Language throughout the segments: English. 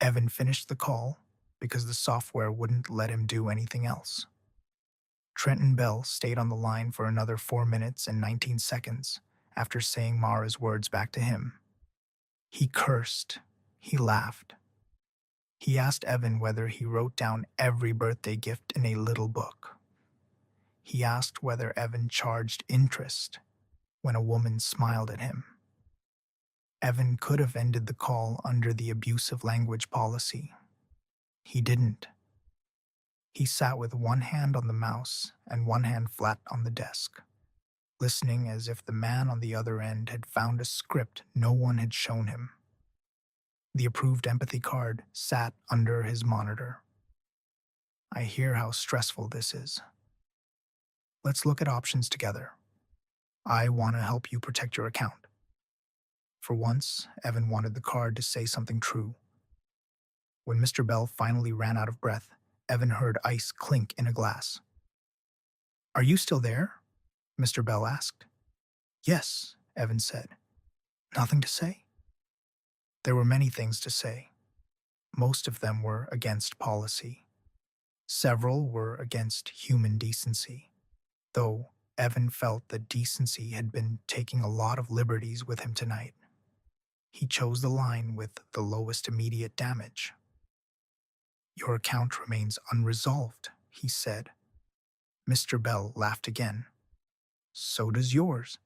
Evan finished the call because the software wouldn't let him do anything else. Trenton Bell stayed on the line for another 4 minutes and 19 seconds after saying Mara's words back to him. He cursed. He laughed. He asked Evan whether he wrote down every birthday gift in a little book. He asked whether Evan charged interest when a woman smiled at him. Evan could have ended the call under the abusive language policy. He didn't. He sat with one hand on the mouse and one hand flat on the desk, listening as if the man on the other end had found a script no one had shown him. The approved empathy card sat under his monitor. I hear how stressful this is. Let's look at options together. I want to help you protect your account. For once, Evan wanted the card to say something true. When Mr. Bell finally ran out of breath, Evan heard ice clink in a glass. "Are you still there?" Mr. Bell asked. "Yes," Evan said. "Nothing to say?" There were many things to say. Most of them were against policy. Several were against human decency, though Evan felt that decency had been taking a lot of liberties with him tonight. He chose the line with the lowest immediate damage. "Your account remains unresolved," he said. Mr. Bell laughed again. "So does yours."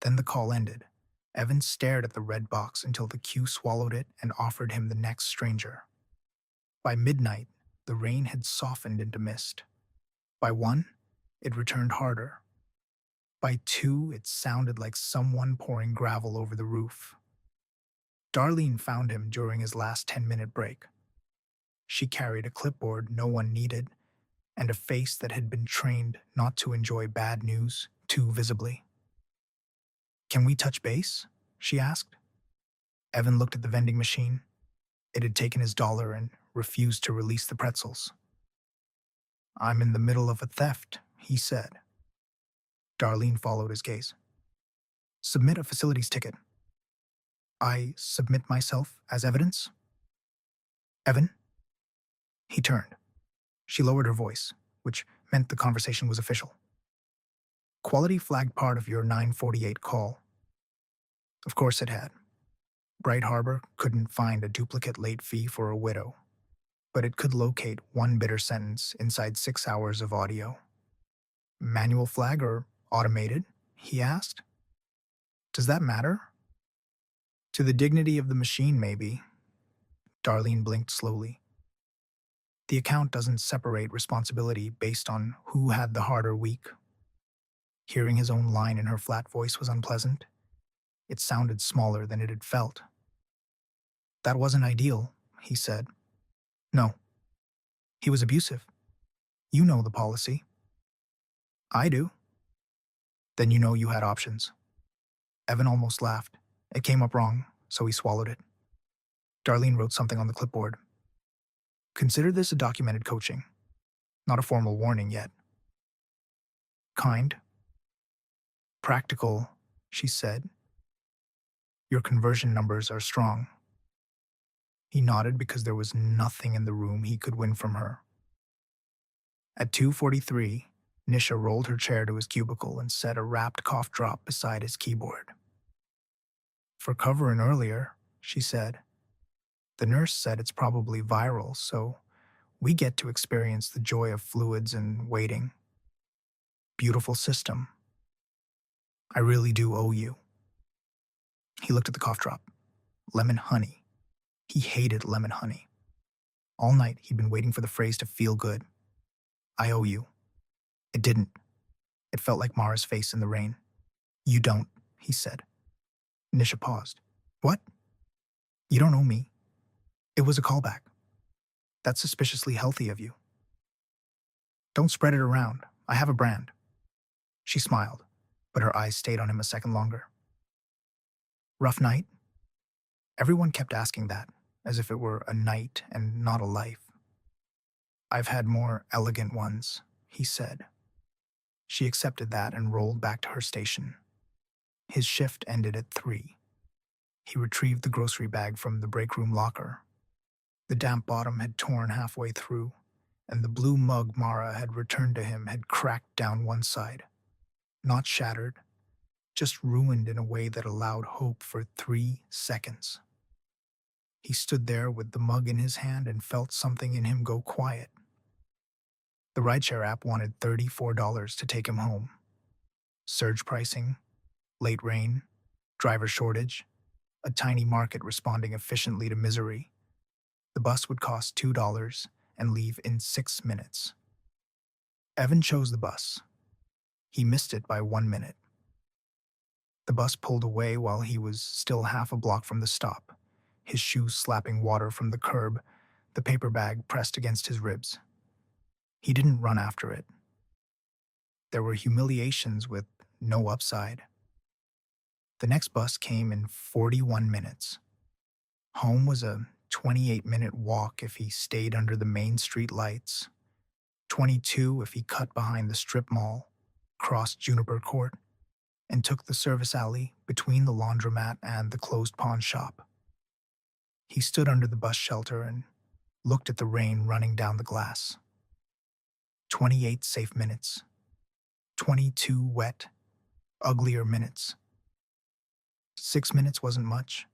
Then the call ended. Evan stared at the red box until the queue swallowed it and offered him the next stranger. By midnight, the rain had softened into mist. By 1, it returned harder. By 2, it sounded like someone pouring gravel over the roof. Darlene found him during his last 10-minute break. She carried a clipboard no one needed and a face that had been trained not to enjoy bad news too visibly. "Can we touch base?" she asked. Evan looked at the vending machine. It had taken his dollar and refused to release the pretzels. "I'm in the middle of a theft," he said. Darlene followed his gaze. "Submit a facilities ticket." "I submit myself as evidence?" "Evan?" He turned. She lowered her voice, which meant the conversation was official. "Quality flagged part of your 9:48 call." Of course it had. Bright Harbor couldn't find a duplicate late fee for a widow, but it could locate one bitter sentence inside 6 hours of audio. "Manual flag or automated?" he asked. "Does that matter?" "To the dignity of the machine, maybe." Darlene blinked slowly. "The account doesn't separate responsibility based on who had the harder week." Hearing his own line in her flat voice was unpleasant. It sounded smaller than it had felt. "That wasn't ideal," he said. "No. He was abusive. You know the policy." "I do." "Then you know you had options." Evan almost laughed. It came up wrong, so he swallowed it. Darlene wrote something on the clipboard. "Consider this a documented coaching. Not a formal warning yet." "Kind." "Practical," she said. "Your conversion numbers are strong." He nodded because there was nothing in the room he could win from her. At 2:43, Nisha rolled her chair to his cubicle and set a wrapped cough drop beside his keyboard. "For covering earlier," she said. "The nurse said it's probably viral, so we get to experience the joy of fluids and waiting. Beautiful system. I really do owe you." He looked at the cough drop. Lemon honey. He hated lemon honey. All night he'd been waiting for the phrase to feel good. "I owe you." It didn't. It felt like Mara's face in the rain. "You don't," he said. Nisha paused. "What?" "You don't owe me. It was a callback. That's suspiciously healthy of you." "Don't spread it around. I have a brand." She smiled, but her eyes stayed on him a second longer. "Rough night?" Everyone kept asking that, as if it were a night and not a life. "I've had more elegant ones," he said. She accepted that and rolled back to her station. His shift ended at 3. He retrieved the grocery bag from the break room locker. The damp bottom had torn halfway through, and the blue mug Mara had returned to him had cracked down one side. Not shattered, just ruined in a way that allowed hope for 3 seconds. He stood there with the mug in his hand and felt something in him go quiet. The rideshare app wanted $34 to take him home. Surge pricing, late rain, driver shortage, a tiny market responding efficiently to misery. The bus would cost $2 and leave in 6 minutes. Evan chose the bus. He missed it by 1 minute. The bus pulled away while he was still half a block from the stop, his shoes slapping water from the curb, the paper bag pressed against his ribs. He didn't run after it. There were humiliations with no upside. The next bus came in 41 minutes. Home was a 28-minute walk if he stayed under the main street lights, 22 if he cut behind the strip mall, crossed Juniper Court, and took the service alley between the laundromat and the closed pawn shop. He stood under the bus shelter and looked at the rain running down the glass. 28 safe minutes. 22 wet, uglier minutes. 6 minutes wasn't much.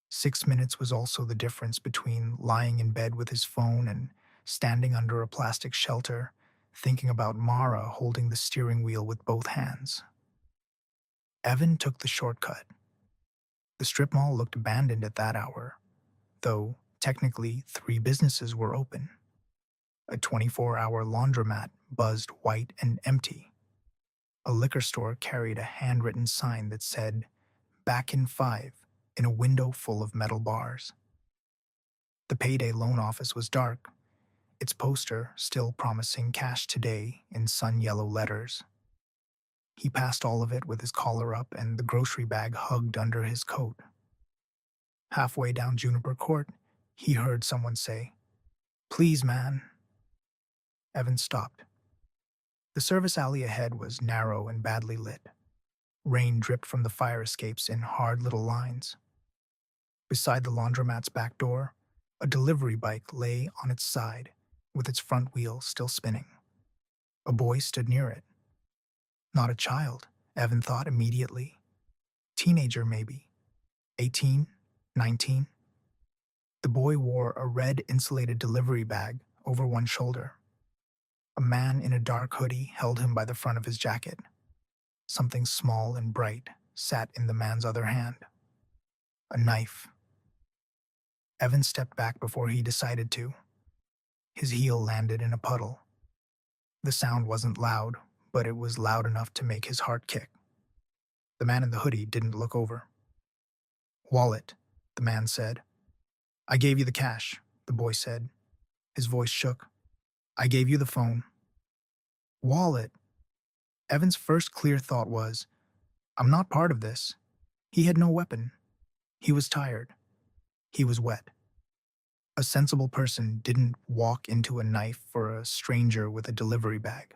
6 minutes was also the difference between lying in bed with his phone and standing under a plastic shelter, thinking about Mara holding the steering wheel with both hands. Evan took the shortcut. The strip mall looked abandoned at that hour, though technically 3 businesses were open. A 24-hour laundromat buzzed white and empty. A liquor store carried a handwritten sign that said, "Back in 5," in a window full of metal bars. The payday loan office was dark, its poster still promising cash today in sun-yellow letters. He passed all of it with his collar up and the grocery bag hugged under his coat. Halfway down Juniper Court, he heard someone say, "Please, man." Evan stopped. The service alley ahead was narrow and badly lit. Rain dripped from the fire escapes in hard little lines. Beside the laundromat's back door, a delivery bike lay on its side, with its front wheel still spinning. A boy stood near it. Not a child, Evan thought immediately. Teenager, maybe. 18, 19. The boy wore a red insulated delivery bag over one shoulder. A man in a dark hoodie held him by the front of his jacket. Something small and bright sat in the man's other hand. A knife. Evan stepped back before he decided to. His heel landed in a puddle. The sound wasn't loud, but it was loud enough to make his heart kick. The man in the hoodie didn't look over. "Wallet," the man said. "I gave you the cash," the boy said. His voice shook. "I gave you the phone." Wallet. Evan's first clear thought was, "I'm not part of this." He had no weapon. He was tired. He was wet. A sensible person didn't walk into a knife for a stranger with a delivery bag.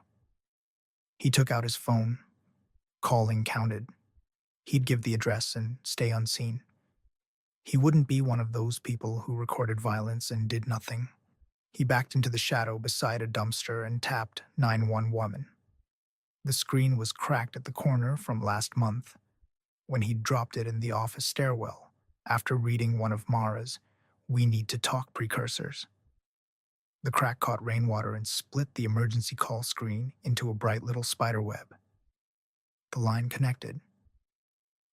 He took out his phone. Calling counted. He'd give the address and stay unseen. He wouldn't be one of those people who recorded violence and did nothing. He backed into the shadow beside a dumpster and tapped 911. The screen was cracked at the corner from last month, when he'd dropped it in the office stairwell after reading one of Mara's "We Need to Talk" precursors. The crack caught rainwater and split the emergency call screen into a bright little spider web. The line connected.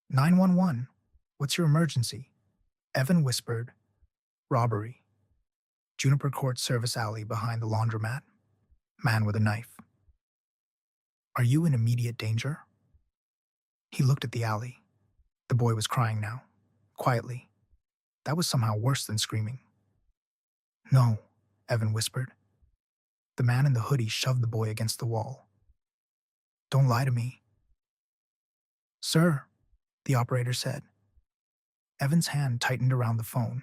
911, what's your emergency?" Evan whispered, "Robbery. Juniper Court service alley behind the laundromat. Man with a knife." "Are you in immediate danger?" He looked at the alley. The boy was crying now, quietly. That was somehow worse than screaming. "No," Evan whispered. The man in the hoodie shoved the boy against the wall. "Don't lie to me." "Sir," the operator said. Evan's hand tightened around the phone.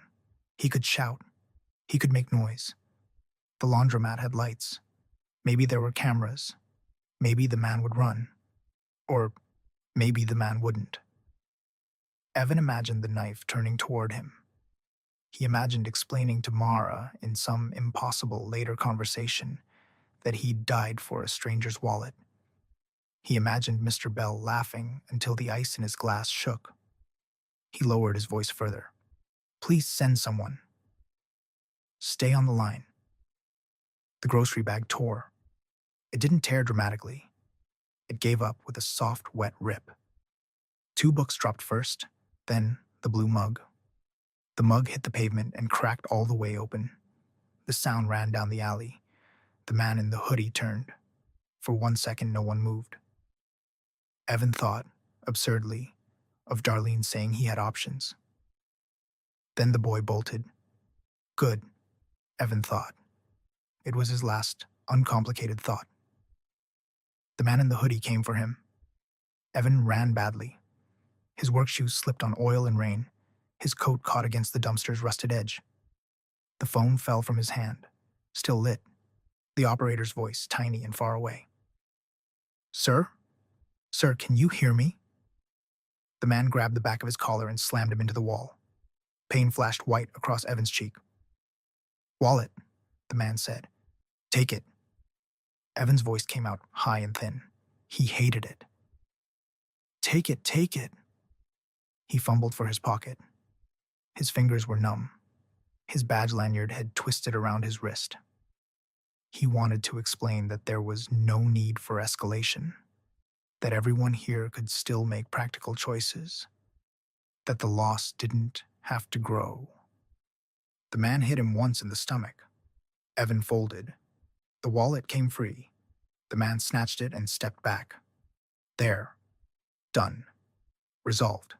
He could shout. He could make noise. The laundromat had lights. Maybe there were cameras. Maybe the man would run. Or maybe the man wouldn't. Evan imagined the knife turning toward him. He imagined explaining to Mara in some impossible later conversation that he'd died for a stranger's wallet. He imagined Mr. Bell laughing until the ice in his glass shook. He lowered his voice further. Please send someone. Stay on the line. The grocery bag tore. It didn't tear dramatically. It gave up with a soft, wet rip. 2 books dropped first, then the blue mug. The mug hit the pavement and cracked all the way open. The sound ran down the alley. The man in the hoodie turned. For 1 second, no one moved. Evan thought, absurdly, of Darlene saying he had options. Then the boy bolted. Good, Evan thought. It was his last, uncomplicated thought. The man in the hoodie came for him. Evan ran badly. His work shoes slipped on oil and rain. His coat caught against the dumpster's rusted edge. The phone fell from his hand, still lit. The operator's voice, tiny and far away. Sir? Sir, can you hear me? The man grabbed the back of his collar and slammed him into the wall. Pain flashed white across Evan's cheek. Wallet, the man said. Take it. Evan's voice came out high and thin. He hated it. Take it, take it. He fumbled for his pocket. His fingers were numb. His badge lanyard had twisted around his wrist. He wanted to explain that there was no need for escalation, that everyone here could still make practical choices, that the loss didn't have to grow. The man hit him once in the stomach. Evan folded. The wallet came free. The man snatched it and stepped back. There. Done. Resolved.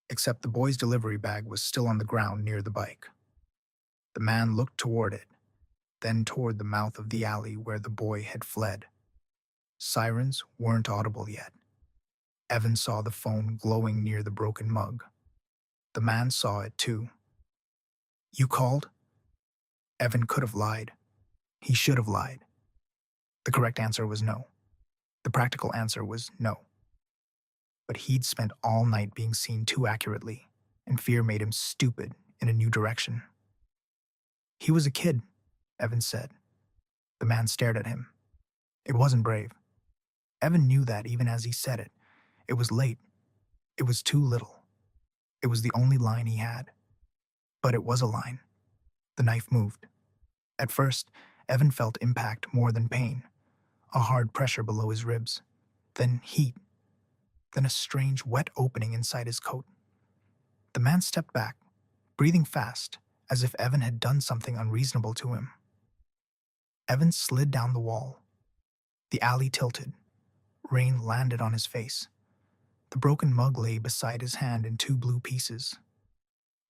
Except the boy's delivery bag was still on the ground near the bike. The man looked toward it, then toward the mouth of the alley where the boy had fled. Sirens weren't audible yet. Evan saw the phone glowing near the broken mug. The man saw it too. You called? Evan could have lied. He should have lied. The correct answer was no. The practical answer was no. But he'd spent all night being seen too accurately, and fear made him stupid in a new direction. He was a kid, Evan said. The man stared at him. It wasn't brave. Evan knew that even as he said it. It was late. It was too little. It was the only line he had. But it was a line. The knife moved. At first, Evan felt impact more than pain, a hard pressure below his ribs, then heat, then a strange wet opening inside his coat. The man stepped back, breathing fast, as if Evan had done something unreasonable to him. Evan slid down the wall. The alley tilted. Rain landed on his face. The broken mug lay beside his hand in 2 blue pieces.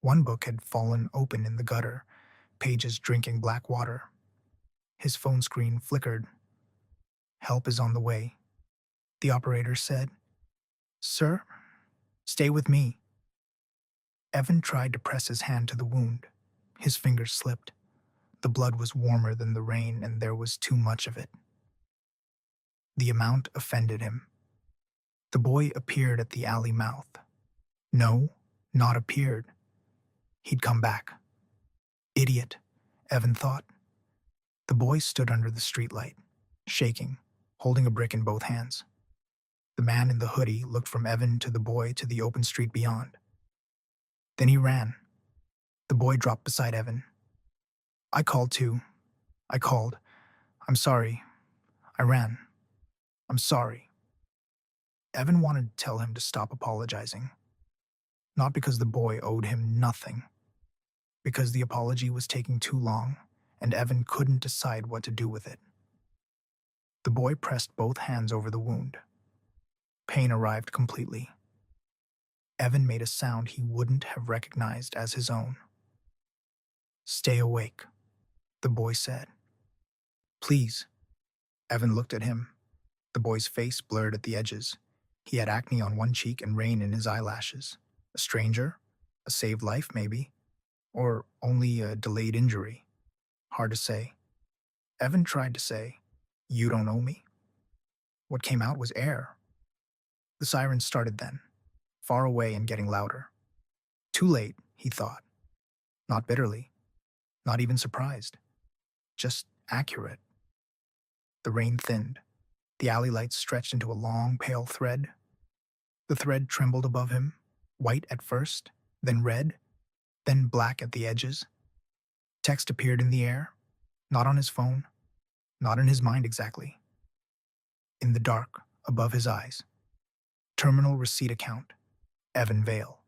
One book had fallen open in the gutter, pages drinking black water. His phone screen flickered. Help is on the way, the operator said. Sir, stay with me. Evan tried to press his hand to the wound. His fingers slipped. The blood was warmer than the rain, and there was too much of it. The amount offended him. The boy appeared at the alley mouth. No, not appeared. He'd come back. Idiot, Evan thought. The boy stood under the streetlight, shaking, holding a brick in both hands. The man in the hoodie looked from Evan to the boy to the open street beyond. Then he ran. The boy dropped beside Evan. I called too. I called. I'm sorry. I ran. I'm sorry. Evan wanted to tell him to stop apologizing. Not because the boy owed him nothing. Because the apology was taking too long, and Evan couldn't decide what to do with it. The boy pressed both hands over the wound. Pain arrived completely. Evan made a sound he wouldn't have recognized as his own. Stay awake, the boy said. Please. Evan looked at him. The boy's face blurred at the edges. He had acne on one cheek and rain in his eyelashes. A stranger? A saved life, maybe? Or only a delayed injury? Hard to say. Evan tried to say, You don't know me? What came out was air. The sirens started then, far away and getting louder. Too late, he thought. Not bitterly, not even surprised, just accurate. The rain thinned. The alley lights stretched into a long, pale thread. The thread trembled above him, white at first, then red, then black at the edges. Text appeared in the air, not on his phone, not in his mind exactly. In the dark, above his eyes. Terminal receipt account, Evan Vale.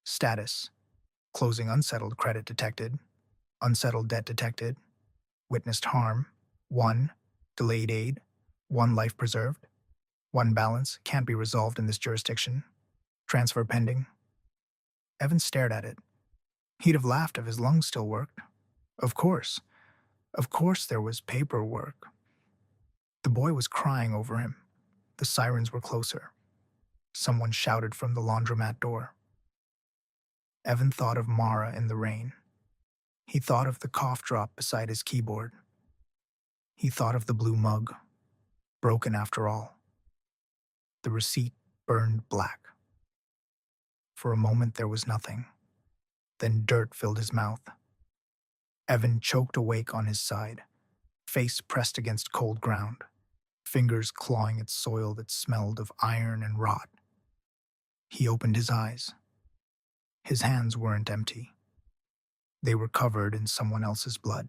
Status, closing unsettled credit detected, unsettled debt detected, witnessed harm, 1, delayed aid, 1 life preserved, 1 balance can't be resolved in this jurisdiction, transfer pending. Evan stared at it. He'd have laughed if his lungs still worked. Of course. Of course there was paperwork. The boy was crying over him. The sirens were closer. Someone shouted from the laundromat door. Evan thought of Mara in the rain. He thought of the cough drop beside his keyboard. He thought of the blue mug, broken after all. The receipt burned black. For a moment there was nothing. Then dirt filled his mouth. Evan choked awake on his side, face pressed against cold ground, fingers clawing at soil that smelled of iron and rot. He opened his eyes. His hands weren't empty. They were covered in someone else's blood.